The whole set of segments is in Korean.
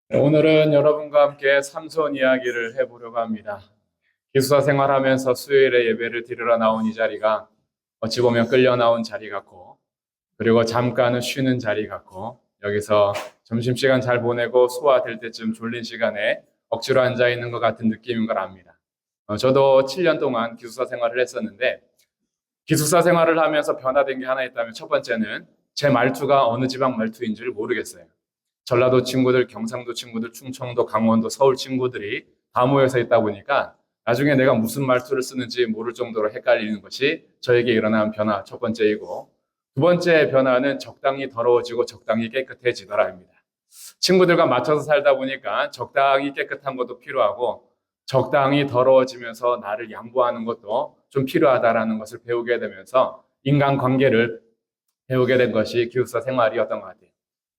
오늘은 여러분과 함께 삼손 이야기를 해보려고 합니다. 기숙사 생활하면서 수요일에 예배를 드리러 나온 이 자리가 어찌 보면 끌려 나온 자리 같고, 그리고 잠깐은 쉬는 자리 같고, 여기서 점심시간 잘 보내고 소화될 때쯤 졸린 시간에 억지로 앉아있는 것 같은 느낌인 걸 압니다. 저도 7년 동안 기숙사 생활을 했었는데, 기숙사 생활을 하면서 변화된 게 하나 있다면 첫 번째는 제 말투가 어느 지방 말투인지를 모르겠어요. 전라도 친구들, 경상도 친구들, 충청도, 강원도, 서울 친구들이 다 모여서 있다 보니까 나중에 내가 무슨 말투를 쓰는지 모를 정도로 헷갈리는 것이 저에게 일어난 변화 첫 번째이고, 두 번째 변화는 적당히 더러워지고 적당히 깨끗해지더라입니다. 친구들과 맞춰서 살다 보니까 적당히 깨끗한 것도 필요하고 적당히 더러워지면서 나를 양보하는 것도 좀 필요하다라는 것을 배우게 되면서 인간관계를 배우게 된 것이 기숙사 생활이었던 것 같아요.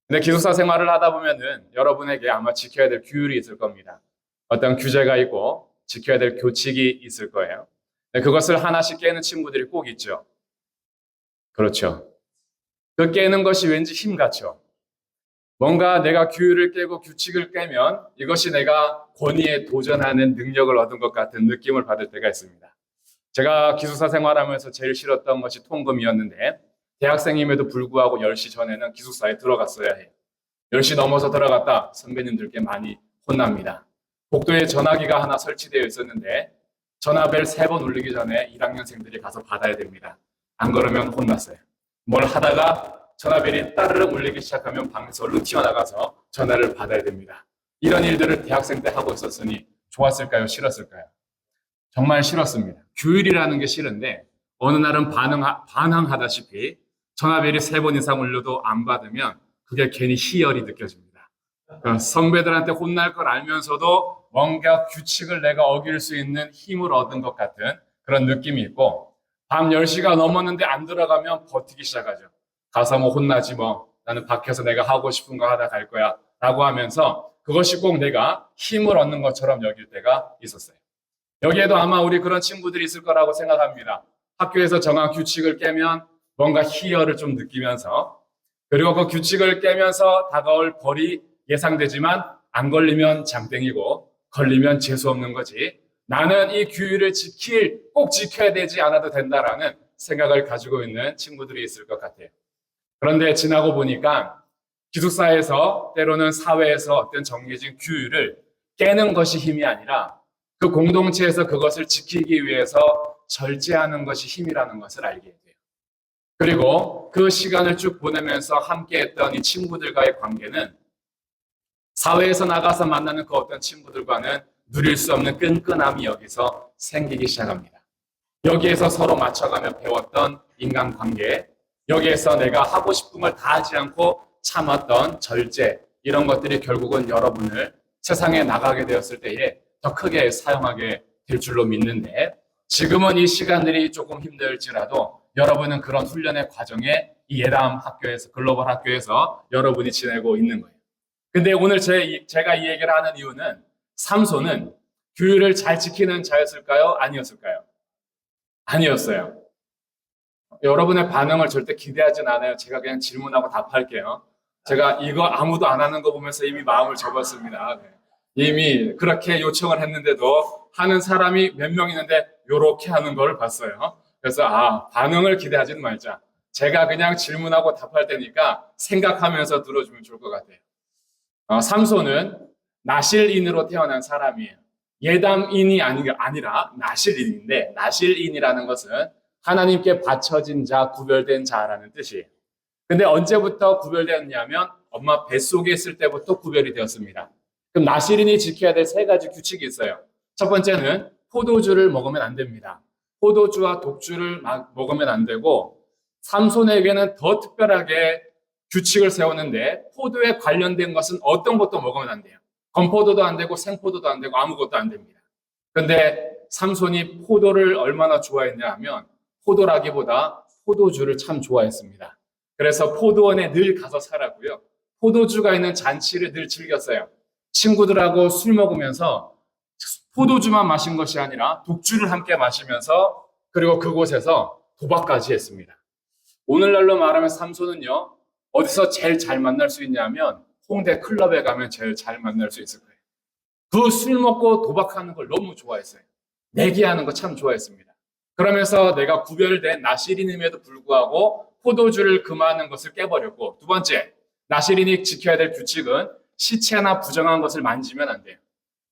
근데 기숙사 생활을 하다 보면은 여러분에게 아마 지켜야 될 규율이 있을 겁니다. 어떤 규제가 있고 지켜야 될 규칙이 있을 거예요. 그것을 하나씩 깨는 친구들이 꼭 있죠. 그렇죠. 그 깨는 것이 왠지 힘 같죠. 뭔가 내가 규율을 깨고 규칙을 깨면 이것이 내가 권위에 도전하는 능력을 얻은 것 같은 느낌을 받을 때가 있습니다. 제가 기숙사 생활하면서 제일 싫었던 것이 통금이었는데, 대학생임에도 불구하고 10시 전에는 기숙사에 들어갔어야 해요. 10시 넘어서 들어갔다 선배님들께 많이 혼납니다. 복도에 전화기가 하나 설치되어 있었는데 전화벨 3번 울리기 전에 1학년생들이 가서 받아야 됩니다. 안 그러면 혼났어요. 뭘 하다가 전화벨이 따르릉 울리기 시작하면 방에서 얼른 튀어나가서 전화를 받아야 됩니다. 이런 일들을 대학생 때 하고 있었으니 좋았을까요? 싫었을까요? 정말 싫었습니다. 규율이라는 게 싫은데 어느 날은 반항하다시피 전화벨이 3번 이상 울려도 안 받으면 그게 괜히 희열이 느껴집니다. 선배들한테 혼날 걸 알면서도 뭔가 규칙을 내가 어길 수 있는 힘을 얻은 것 같은 그런 느낌이 있고, 밤 10시가 넘었는데 안 들어가면 버티기 시작하죠. 가서 뭐 혼나지 뭐, 나는 밖에서 내가 하고 싶은 거 하다 갈 거야 라고 하면서 그것이 꼭 내가 힘을 얻는 것처럼 여길 때가 있었어요. 여기에도 아마 우리 그런 친구들이 있을 거라고 생각합니다. 학교에서 정한 규칙을 깨면 뭔가 희열을 좀 느끼면서, 그리고 그 규칙을 깨면서 다가올 벌이 예상되지만 안 걸리면 장땡이고 걸리면 재수 없는 거지, 나는 이 규율을 꼭 지켜야 되지 않아도 된다라는 생각을 가지고 있는 친구들이 있을 것 같아요. 그런데 지나고 보니까 기숙사에서 때로는 사회에서 어떤 정해진 규율을 깨는 것이 힘이 아니라 그 공동체에서 그것을 지키기 위해서 절제하는 것이 힘이라는 것을 알게 돼요. 그리고 그 시간을 쭉 보내면서 함께했던 이 친구들과의 관계는 사회에서 나가서 만나는 그 어떤 친구들과는 누릴 수 없는 끈끈함이 여기서 생기기 시작합니다. 여기에서 서로 맞춰가며 배웠던 인간관계, 여기에서 내가 하고 싶은 걸 다 하지 않고 참았던 절제, 이런 것들이 결국은 여러분을 세상에 나가게 되었을 때에 더 크게 사용하게 될 줄로 믿는데, 지금은 이 시간들이 조금 힘들지라도 여러분은 그런 훈련의 과정에 이 예람 학교에서, 글로벌 학교에서 여러분이 지내고 있는 거예요. 근데 오늘 제가 이 얘기를 하는 이유는 삼손은 규율을 잘 지키는 자였을까요? 아니었을까요? 아니었어요. 여러분의 반응을 절대 기대하진 않아요. 제가 그냥 질문하고 답할게요. 제가 이거 아무도 안 하는 거 보면서 이미 마음을 접었습니다. 이미 그렇게 요청을 했는데도 하는 사람이 몇 명 있는데 요렇게 하는 걸 봤어요. 그래서 반응을 기대하지는 말자. 제가 그냥 질문하고 답할 테니까 생각하면서 들어주면 좋을 것 같아요. 삼손은 나실인으로 태어난 사람이에요. 예담인이 아니라 나실인인데, 나실인이라는 것은 하나님께 바쳐진 자, 구별된 자라는 뜻이에요. 근데 언제부터 구별되었냐면 엄마 뱃속에 있을 때부터 구별이 되었습니다. 그럼 나실인이 지켜야 될 3가지 규칙이 있어요. 첫 번째는 포도주를 먹으면 안 됩니다. 포도주와 독주를 먹으면 안 되고, 삼손에게는 더 특별하게 규칙을 세우는데 포도에 관련된 것은 어떤 것도 먹으면 안 돼요. 건포도도 안 되고 생포도도 안 되고 아무것도 안 됩니다. 그런데 삼손이 포도를 얼마나 좋아했냐 하면 포도라기보다 포도주를 참 좋아했습니다. 그래서 포도원에 늘 가서 살았고요. 포도주가 있는 잔치를 늘 즐겼어요. 친구들하고 술 먹으면서 포도주만 마신 것이 아니라 독주를 함께 마시면서 그리고 그곳에서 도박까지 했습니다. 오늘날로 말하면 삼손은요, 어디서 제일 잘 만날 수 있냐면 홍대 클럽에 가면 제일 잘 만날 수 있을 거예요. 그 술 먹고 도박하는 걸 너무 좋아했어요. 내기하는 거 참 좋아했습니다. 그러면서 내가 구별된 나시린임에도 불구하고 포도주를 금하는 것을 깨버렸고, 두 번째, 나시린이 지켜야 될 규칙은 시체나 부정한 것을 만지면 안 돼요.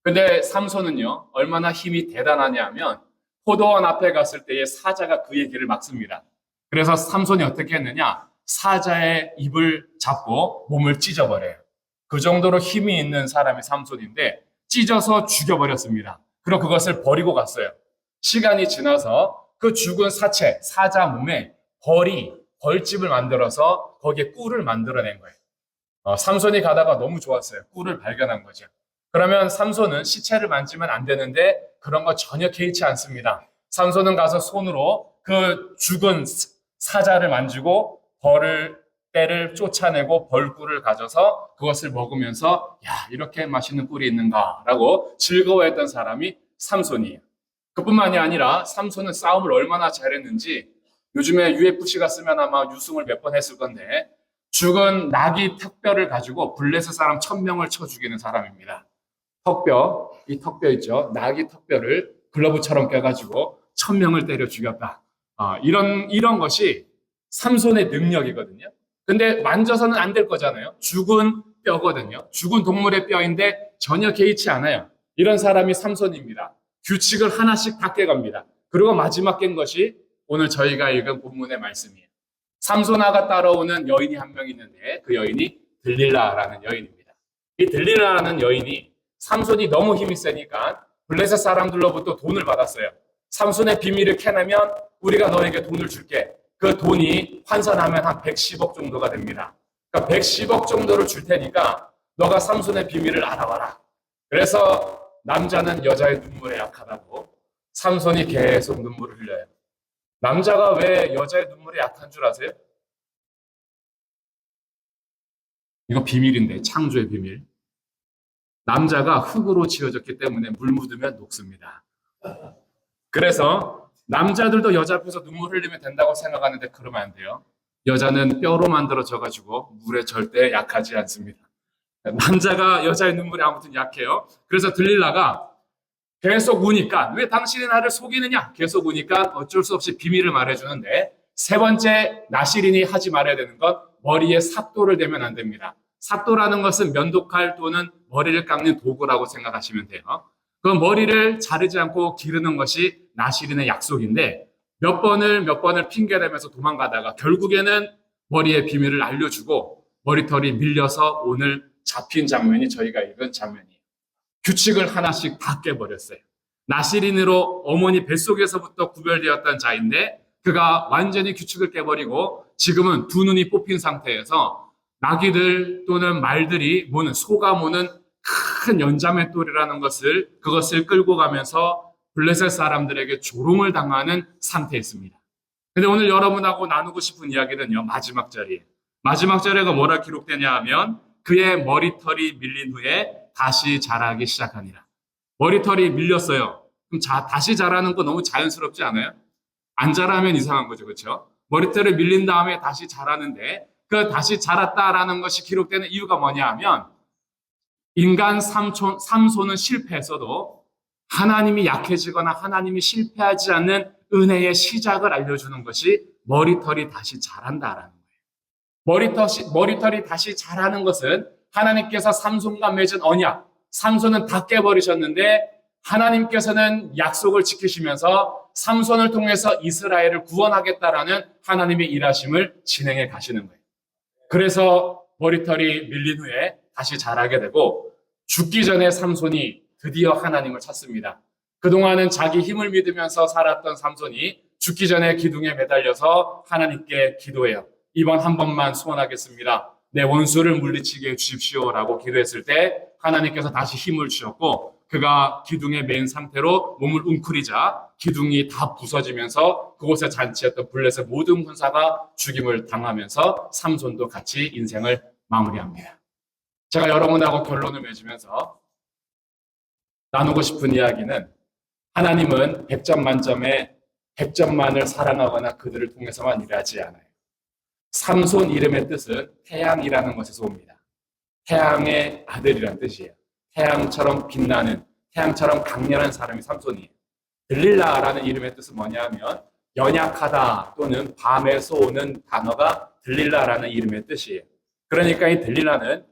근데 삼손은요, 얼마나 힘이 대단하냐 하면 포도원 앞에 갔을 때의 사자가 그의 길을 막습니다. 그래서 삼손이 어떻게 했느냐? 사자의 입을 잡고 몸을 찢어버려요. 그 정도로 힘이 있는 사람이 삼손인데 찢어서 죽여버렸습니다. 그리고 그것을 버리고 갔어요. 시간이 지나서 그 죽은 사체, 사자 몸에 벌집을 만들어서 거기에 꿀을 만들어낸 거예요. 삼손이 가다가 너무 좋았어요. 꿀을 발견한 거죠. 그러면 삼손은 시체를 만지면 안 되는데 그런 거 전혀 개의치 않습니다. 삼손은 가서 손으로 그 죽은 사자를 만지고 때를 쫓아내고 벌꿀을 가져서 그것을 먹으면서 야, 이렇게 맛있는 꿀이 있는가라고 즐거워했던 사람이 삼손이에요. 그뿐만이 아니라 삼손은 싸움을 얼마나 잘했는지 요즘에 UFC 쓰면 아마 유승을 몇 번 했을 건데 죽은 나귀 턱뼈를 가지고 블레셋 사람 1000명을 쳐 죽이는 사람입니다. 이 턱뼈 있죠. 나귀 턱뼈를 글러브처럼 껴가지고 1000명을 때려 죽였다. 이런 것이 삼손의 능력이거든요. 근데 만져서는 안 될 거잖아요. 죽은 뼈거든요. 죽은 동물의 뼈인데 전혀 개의치 않아요. 이런 사람이 삼손입니다. 규칙을 하나씩 다 깨갑니다. 그리고 마지막 깬 것이 오늘 저희가 읽은 본문의 말씀이에요. 삼손아가 따라오는 여인이 한 명 있는데 그 여인이 들릴라라는 여인입니다. 이 들릴라라는 여인이 삼손이 너무 힘이 세니까 블레셋 사람들로부터 돈을 받았어요. 삼손의 비밀을 캐내면 우리가 너에게 돈을 줄게. 그 돈이 환산하면 한 110억 정도가 됩니다. 그러니까 110억 정도를 줄 테니까 너가 삼손의 비밀을 알아봐라. 그래서 남자는 여자의 눈물에 약하다고 삼손이 계속 눈물을 흘려요. 남자가 왜 여자의 눈물에 약한 줄 아세요? 이거 비밀인데, 창조의 비밀. 남자가 흙으로 지어졌기 때문에 물 묻으면 녹습니다. 그래서 남자들도 여자 앞에서 눈물 흘리면 된다고 생각하는데 그러면 안 돼요. 여자는 뼈로 만들어져가지고 물에 절대 약하지 않습니다. 남자가 여자의 눈물에 아무튼 약해요. 그래서 들릴라가 계속 우니까 왜 당신이 나를 속이느냐? 계속 우니까 어쩔 수 없이 비밀을 말해주는데 세 번째 나시린이 하지 말아야 되는 건 머리에 삭도를 대면 안 됩니다. 삭도라는 것은 면도칼 또는 머리를 깎는 도구라고 생각하시면 돼요. 그 머리를 자르지 않고 기르는 것이 나시린의 약속인데 몇 번을 핑계대면서 도망가다가 결국에는 머리의 비밀을 알려주고 머리털이 밀려서 오늘 잡힌 장면이 저희가 읽은 장면이에요. 규칙을 하나씩 다 깨버렸어요. 나시린으로 어머니 뱃속에서부터 구별되었던 자인데 그가 완전히 규칙을 깨버리고 지금은 두 눈이 뽑힌 상태에서 나귀들 또는 말들이 소가 모는 큰 연자맷돌이라는 그것을 끌고 가면서 블레셋 사람들에게 조롱을 당하는 상태에 있습니다. 근데 오늘 여러분하고 나누고 싶은 이야기는요, 마지막 자리에. 마지막 자리가 뭐라 기록되냐 하면 그의 머리털이 밀린 후에 다시 자라기 시작하니라. 머리털이 밀렸어요. 그럼 다시 자라는 거 너무 자연스럽지 않아요? 안 자라면 이상한 거죠, 그렇죠? 머리털을 밀린 다음에 다시 자라는데 그 다시 자랐다라는 것이 기록되는 이유가 뭐냐 하면 인간 삼손은 실패했어도 하나님이 약해지거나 하나님이 실패하지 않는 은혜의 시작을 알려주는 것이 머리털이 다시 자란다라는 거예요. 머리털이 다시 자라는 것은 하나님께서 삼손과 맺은 언약, 삼손은 다 깨버리셨는데 하나님께서는 약속을 지키시면서 삼손을 통해서 이스라엘을 구원하겠다라는 하나님의 일하심을 진행해 가시는 거예요. 그래서 머리털이 밀린 후에 다시 자라게 되고 죽기 전에 삼손이 드디어 하나님을 찾습니다. 그동안은 자기 힘을 믿으면서 살았던 삼손이 죽기 전에 기둥에 매달려서 하나님께 기도해요. 이번 한 번만 소원하겠습니다. 내 원수를 물리치게 해주십시오라고 기도했을 때 하나님께서 다시 힘을 주셨고 그가 기둥에 맨 상태로 몸을 웅크리자 기둥이 다 부서지면서 그곳에 잔치했던 블레셋 모든 군사가 죽임을 당하면서 삼손도 같이 인생을 마무리합니다. 제가 여러분하고 결론을 맺으면서 나누고 싶은 이야기는 하나님은 100점 만점의 백점만을 사랑하거나 그들을 통해서만 일하지 않아요. 삼손 이름의 뜻은 태양이라는 것에서 옵니다. 태양의 아들이란 뜻이에요. 태양처럼 빛나는, 태양처럼 강렬한 사람이 삼손이에요. 들릴라라는 이름의 뜻은 뭐냐면 연약하다 또는 밤에서 오는 단어가 들릴라라는 이름의 뜻이에요. 그러니까 이 들릴라는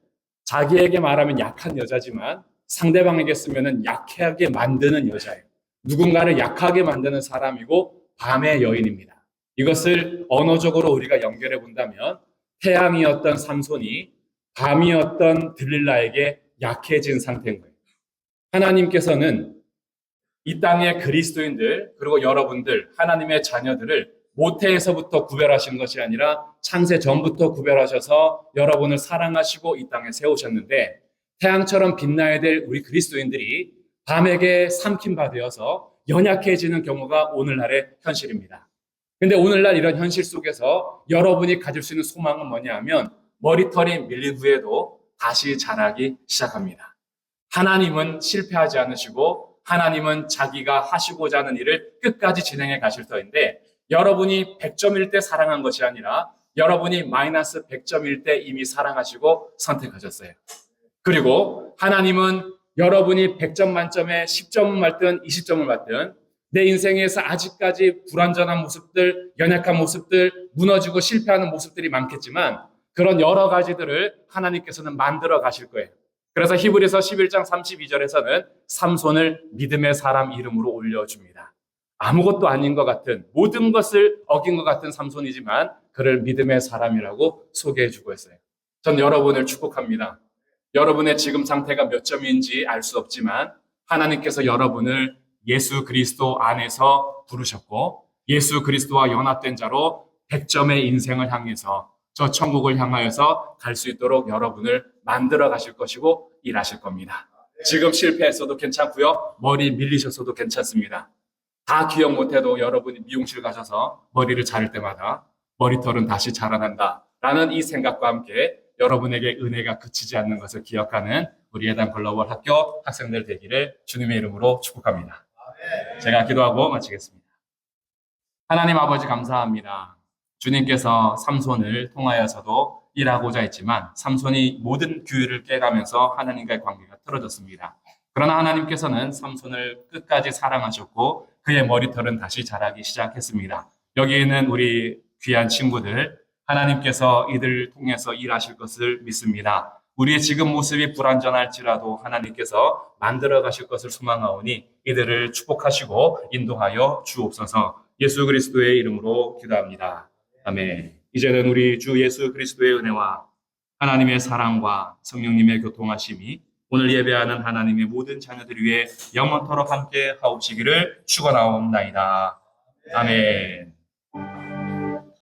자기에게 말하면 약한 여자지만 상대방에게 쓰면 약하게 만드는 여자예요. 누군가를 약하게 만드는 사람이고 밤의 여인입니다. 이것을 언어적으로 우리가 연결해 본다면 태양이었던 삼손이 밤이었던 들릴라에게 약해진 상태인 거예요. 하나님께서는 이 땅의 그리스도인들 그리고 여러분들 하나님의 자녀들을 모태에서부터 구별하신 것이 아니라 창세 전부터 구별하셔서 여러분을 사랑하시고 이 땅에 세우셨는데 태양처럼 빛나야 될 우리 그리스도인들이 밤에게 삼킴바 되어서 연약해지는 경우가 오늘날의 현실입니다. 근데 오늘날 이런 현실 속에서 여러분이 가질 수 있는 소망은 뭐냐 하면 머리털이 밀린 후에도 다시 자라기 시작합니다. 하나님은 실패하지 않으시고 하나님은 자기가 하시고자 하는 일을 끝까지 진행해 가실 터인데 여러분이 100점일 때 사랑한 것이 아니라 여러분이 마이너스 100점일 때 이미 사랑하시고 선택하셨어요. 그리고 하나님은 여러분이 100점 만점에 10점을 받든 20점을 받든 내 인생에서 아직까지 불완전한 모습들, 연약한 모습들, 무너지고 실패하는 모습들이 많겠지만 그런 여러 가지들을 하나님께서는 만들어 가실 거예요. 그래서 히브리서 11장 32절에서는 삼손을 믿음의 사람 이름으로 올려줍니다. 아무것도 아닌 것 같은 모든 것을 어긴 것 같은 삼손이지만 그를 믿음의 사람이라고 소개해주고 있어요. 전 여러분을 축복합니다. 여러분의 지금 상태가 몇 점인지 알 수 없지만 하나님께서 여러분을 예수 그리스도 안에서 부르셨고 예수 그리스도와 연합된 자로 100점의 인생을 향해서 저 천국을 향하여서 갈 수 있도록 여러분을 만들어 가실 것이고 일하실 겁니다. 지금 실패했어도 괜찮고요. 머리 밀리셨어도 괜찮습니다. 다 기억 못해도 여러분이 미용실 가셔서 머리를 자를 때마다 머리털은 다시 자라난다 라는 이 생각과 함께 여러분에게 은혜가 그치지 않는 것을 기억하는 우리 예단 글로벌 학교 학생들 되기를 주님의 이름으로 축복합니다. 제가 기도하고 마치겠습니다. 하나님 아버지 감사합니다. 주님께서 삼손을 통하여서도 일하고자 했지만 삼손이 모든 규율을 깨가면서 하나님과의 관계가 틀어졌습니다. 그러나 하나님께서는 삼손을 끝까지 사랑하셨고 그의 머리털은 다시 자라기 시작했습니다. 여기 있는 우리 귀한 친구들 하나님께서 이들을 통해서 일하실 것을 믿습니다. 우리의 지금 모습이 불완전할지라도 하나님께서 만들어 가실 것을 소망하오니 이들을 축복하시고 인도하여 주옵소서. 예수 그리스도의 이름으로 기도합니다. 아멘. 이제는 우리 주 예수 그리스도의 은혜와 하나님의 사랑과 성령님의 교통하심이 오늘 예배하는 하나님의 모든 자녀들 위해 영원토록 함께 하옵시기를 축원하옵나이다. 아멘.